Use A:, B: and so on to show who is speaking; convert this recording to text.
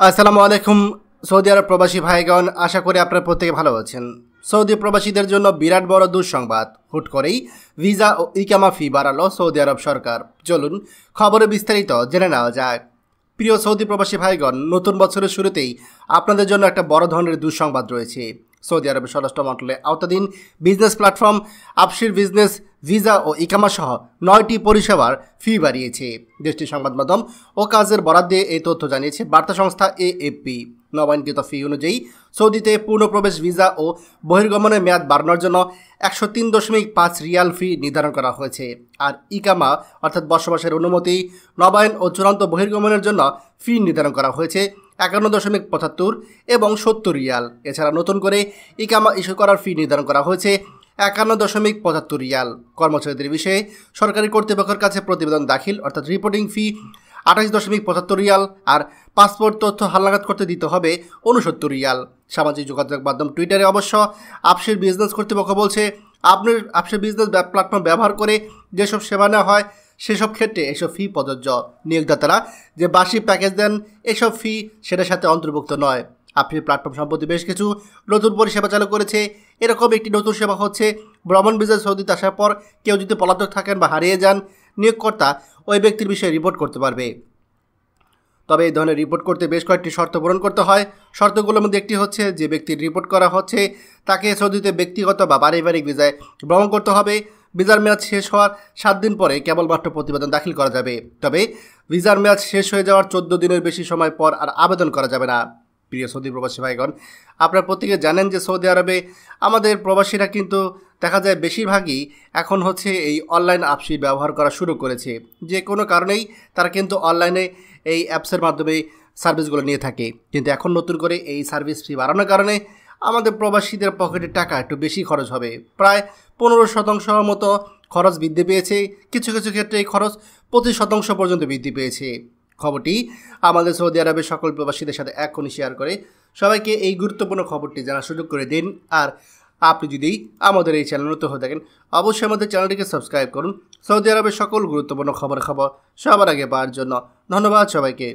A: আসসালামু আলাইকুম। সৌদি আরব প্রবাসী ভাইগণ, আশা করি আপনারা প্রত্যেকে ভালো আছেন। সৌদি প্রবাসীদের জন্য বিরাট বড় দুঃসংবাদ। হুট করেই ভিসা ও ইকামা ফি বাড়ালো সৌদি আরব সরকার। চলুন খবরে বিস্তারিত জেনে নেওয়া যাক। প্রিয় সৌদি প্রবাসী ভাইগণ, নতুন বছরের শুরুতেই আপনাদের জন্য একটা বড় ধরনের দুঃসংবাদ রয়েছে। সৌদি আরবের স্বরাষ্ট্র মন্ত্রণালয়ের আওতাধীন বিজনেস প্ল্যাটফর্ম আবশির বিজনেস ভিসা ও ইকামা সহ 9টি পরিষেবার ফি বাড়িয়েছে। দেশটির সংবাদ মাধ্যম ও কাজের বরাত দিয়ে এই তথ্য জানিয়েছে বার্তা সংস্থা এএফপি। নবায়নকৃত ফি অনুযায়ী সৌদিতে পূর্ণপ্রবেশ ভিসা ও বহির্গমনের মেয়াদ বাড়ানোর জন্য 103.5 রিয়াল ফি নির্ধারণ করা হয়েছে। আর ইকামা অর্থাৎ বসবাসের অনুমতি, নবায়ন ও চূড়ান্ত বহির্গমনের জন্য ফি নির্ধারণ করা হয়েছে 51.75 এবং 70 রিয়াল। এছাড়া নতুন করে ইকামা ইস্যু করার ফি নির্ধারণ করা হয়েছে 51.75 রিয়াল। কর্মচারীদের বিষয়ে সরকারি কর্তৃপক্ষের কাছে প্রতিবেদন দাখিল অর্থাৎ রিপোর্টিং ফি 28.75 রিয়াল। আর পাসপোর্ট তথ্য হালনাগাদ করতে দিতে হবে 69 রিয়াল। সামাজিক যোগাযোগ মাধ্যম টুইটারে অবশ্য আবশির বিজনেস কর্তৃপক্ষ বলছে, আবশির বিজনেস প্ল্যাটফর্ম ব্যবহার করে যেসব সেবা নেওয়া হয় সেসব ক্ষেত্রে এসব ফি প্রযোজ্য। নিয়োগদাতারা যে বার্ষিক প্যাকেজ দেন এসব ফি সেটার সাথে অন্তর্ভুক্ত নয়। আবশির প্ল্যাটফর্ম সম্প্রতি বেশ কিছু নতুন পরিষেবা চালু করেছে। এরকম একটি নতুন সেবা হচ্ছে ভ্রমণ ভিসায় সৌদিতে আসার পর কেউ যদি পলাতক থাকেন বা হারিয়ে যান, নিয়োগকর্তা ওই ব্যক্তির বিষয়ে রিপোর্ট করতে পারবে। তবে এই ধরনের রিপোর্ট করতে বেশ কয়েকটি শর্ত পূরণ করতে হয়। শর্তগুলোর মধ্যে একটি হচ্ছে যে ব্যক্তির রিপোর্ট করা হচ্ছে তাকে সৌদিতে ব্যক্তিগত বা পারিবারিক ভিসায় ভ্রমণ করতে হবে। ভিসার মেয়াদ শেষ হওয়ার 7 দিন পরে কেবলমাত্র প্রতিবেদন দাখিল করা যাবে। তবে ভিসার মেয়াদ শেষ হয়ে যাওয়ার 14 দিনের বেশি সময় পর আর আবেদন করা যাবে না। প্রিয় সৌদি প্রবাসী ভাইগণ, আপনারা প্রত্যেকে জানেন যে সৌদি আরবে আমাদের প্রবাসীরা কিন্তু দেখা যায় বেশিরভাগই এখন হচ্ছে এই অনলাইন অ্যাপসই ব্যবহার করা শুরু করেছে। যে কোনো কারণেই তারা কিন্তু অনলাইনে এই অ্যাপসের মাধ্যমে সার্ভিসগুলো নিয়ে থাকে। কিন্তু এখন নতুন করে এই সার্ভিস ফি বাড়ানোর কারণে আমাদের প্রবাসীদের পকেটের টাকা একটু বেশি খরচ হবে। প্রায় 15% মতো খরচ বৃদ্ধি পেয়েছে। কিছু কিছু ক্ষেত্রে এই খরচ 25% পর্যন্ত বৃদ্ধি পেয়েছে। খবরটি আমাদের সৌদি আরবের সকল প্রবাসীদের সাথে এখনই শেয়ার করে সবাইকে এই গুরুত্বপূর্ণ খবরটি জানার সুযোগ করে দিন। আর আপনি যদি আমাদের এই চ্যানেল নতুন হয়ে থাকেন, অবশ্যই আমাদের চ্যানেলটিকে সাবস্ক্রাইব করুন সৌদি আরবের সকল গুরুত্বপূর্ণ খবর সবার আগে পাওয়ার জন্য। ধন্যবাদ সবাইকে।